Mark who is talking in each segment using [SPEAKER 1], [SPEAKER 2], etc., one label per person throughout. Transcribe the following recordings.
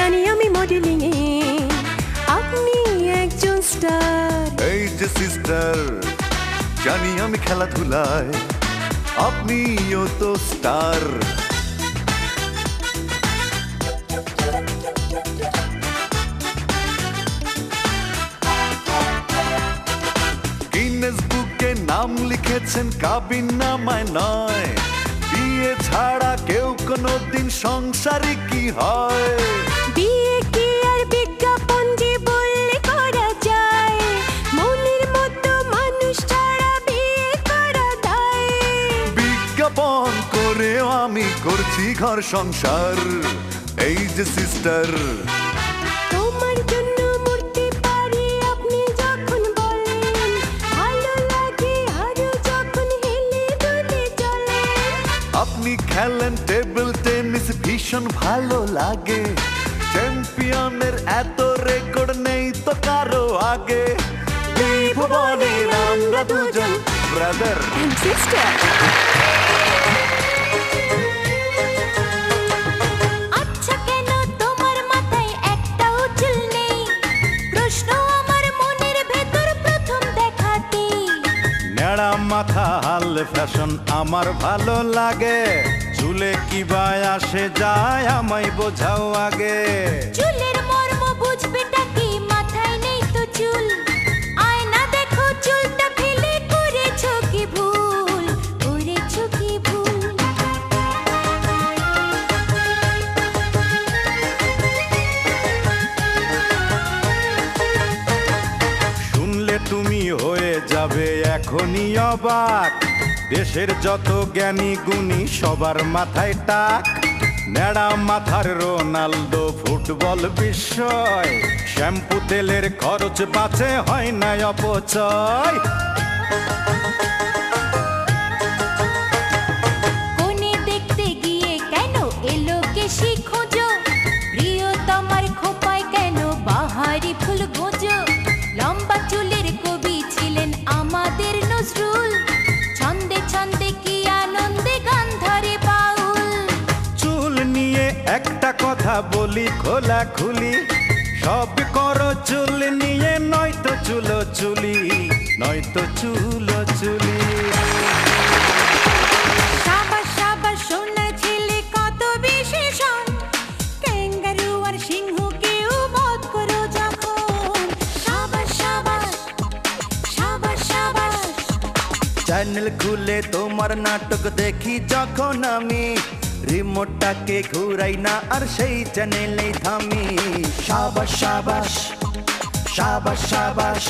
[SPEAKER 1] জানি আমি মডেলিং এ আপনি একজন স্টার।
[SPEAKER 2] এই যে সিস্টার, জানি আমি খেলাধুলায়, আপনিও তো স্টার। গিনেস বুকে নাম লিখেছেন কাবিন নামায় নয়, বিয়ে ছাড়া কেউ কোনোদিন সংসারী কি হয়?
[SPEAKER 1] বিয়ে কি আর বিজ্ঞাপন যে বললে করা যায়, মনের মতো মানুষ ছাড়া বিয়ে করা দায়।
[SPEAKER 2] বিজ্ঞাপন করেও আমি করছি ঘর সংসার, এই যে সিস্টার।
[SPEAKER 1] তোমার জন্য মরতে পারি আপনি যখন বলেন, ভালো লাগে আরো যখন হেলে দুলে চলেন।
[SPEAKER 2] আপনি খেলেন টেবিল টেনিস ভীষণ ভালো লাগে, চ্যাম্পিয়নের এত রেকর্ড নেই তো কারো আগে। এই ভুবনের আমরা দুজন ব্রাদার
[SPEAKER 1] এন্ড সিস্টার। আচ্ছা কেন তোমার মাথায় একটাও চুল নেই? প্রশ্ন আমার মনের ভেতর প্রথম দেখাতেই।
[SPEAKER 3] নেড়া মাথা হাল ফ্যাশন আমার ভালো লাগে, চুলে কি বায় আসে যায় আমায় বোঝাও আগে।
[SPEAKER 1] চুলের মর্ম বুঝবেটা কি, মাথায় নেই তো চুল। আয়না দেখো চুলটা ফেলে করেছো কি ভুল, করেছো কি ভুল।
[SPEAKER 3] শুনলে তুমি হয়ে যাবে এখনই অবাক, দেশের যত জ্ঞানী গুণী সবার মাথায় টাক। নেড়া মাথার রোনালদো ফুটবল বিস্ময়, শ্যাম্পু তেলের খরচ বাঁচে হয় না অপচয়।
[SPEAKER 1] কোণে দেখতে গিয়ে কেন এলো কেশি খোঁজো, প্রিয়তমার খোপায় কেন বাহারি ফুল গোজো। লম্বা চুলের কবি ছিলেন আমাদের নজরুল, ছন্দে ছন্দে কি আনন্দে গান ধরে বাউল।
[SPEAKER 3] চুল নিয়ে একটা কথা বলি খোলা খুলি, সব করো চুল নিয়ে, নয়তো চুলো চুলি, নয়তো চুলো চুলি।
[SPEAKER 1] সাবাস সাবাস সোনা ছেলে কত বিশেষণ, ক্যাঙ্গারু আর সিংহকেও বধ করো যখন। সাবাস সাবাস সাবাস সাবাস।
[SPEAKER 2] চ্যানেল খুলে তোমার নাটক দেখি যখন আমি, রিমোটটাকে ঘুরাই না আর সেই চ্যানেলেই থামি। সাবাস সাবাস সাবাস সাবাস।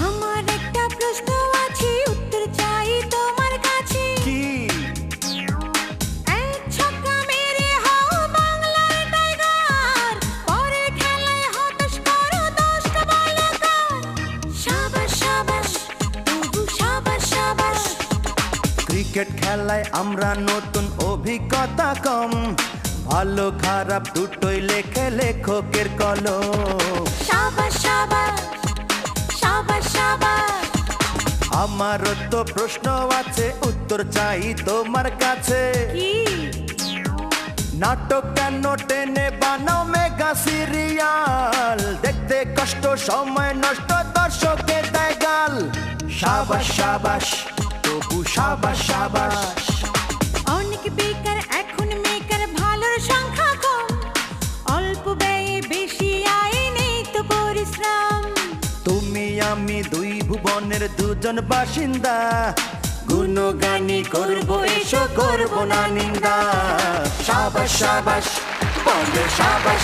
[SPEAKER 1] আমার একটা প্রশ্ন আছে, উত্তর চাই তোমার কাছে।
[SPEAKER 2] কি?
[SPEAKER 1] এক ছক্কা মেরে হও বাংলার টাইগার, পরের খেলায় হতাশ করো 10টা বলাকার। সাবাস সাবাস তবু সাবাস সাবাস।
[SPEAKER 2] ক্রিকেট খেলায় আমরা নতুন, অভিজ্ঞতা কম, ভালো খারাপ দুটোই লেখে লেখকের কলম।
[SPEAKER 1] সাবাস সাবাস সাবাস সাবাস।
[SPEAKER 2] আমারও তো প্রশ্ন আছে, উত্তর চাই তোমার কাছে।
[SPEAKER 1] কি?
[SPEAKER 2] নাটক কেন টেনে বানাও মেগা সিরিয়াল, দেখতে কষ্ট সময় নষ্ট দর্শকের দেয় গাল। সাবাস সাবাস তবু সাবাস সাবাস।
[SPEAKER 1] অনেক বেকার এখন মেকার, ভালোর সংখ্যা কম, অল্প ব্যয়ে বেশি আয় নেই তো পরিশ্রম।
[SPEAKER 2] তুমি আমি দুই ভুবনের দুজন বাসিন্দা, গুণগানি করবো এসো করবো না নিন্দা। সাবাস সাবাস বলে সাবাস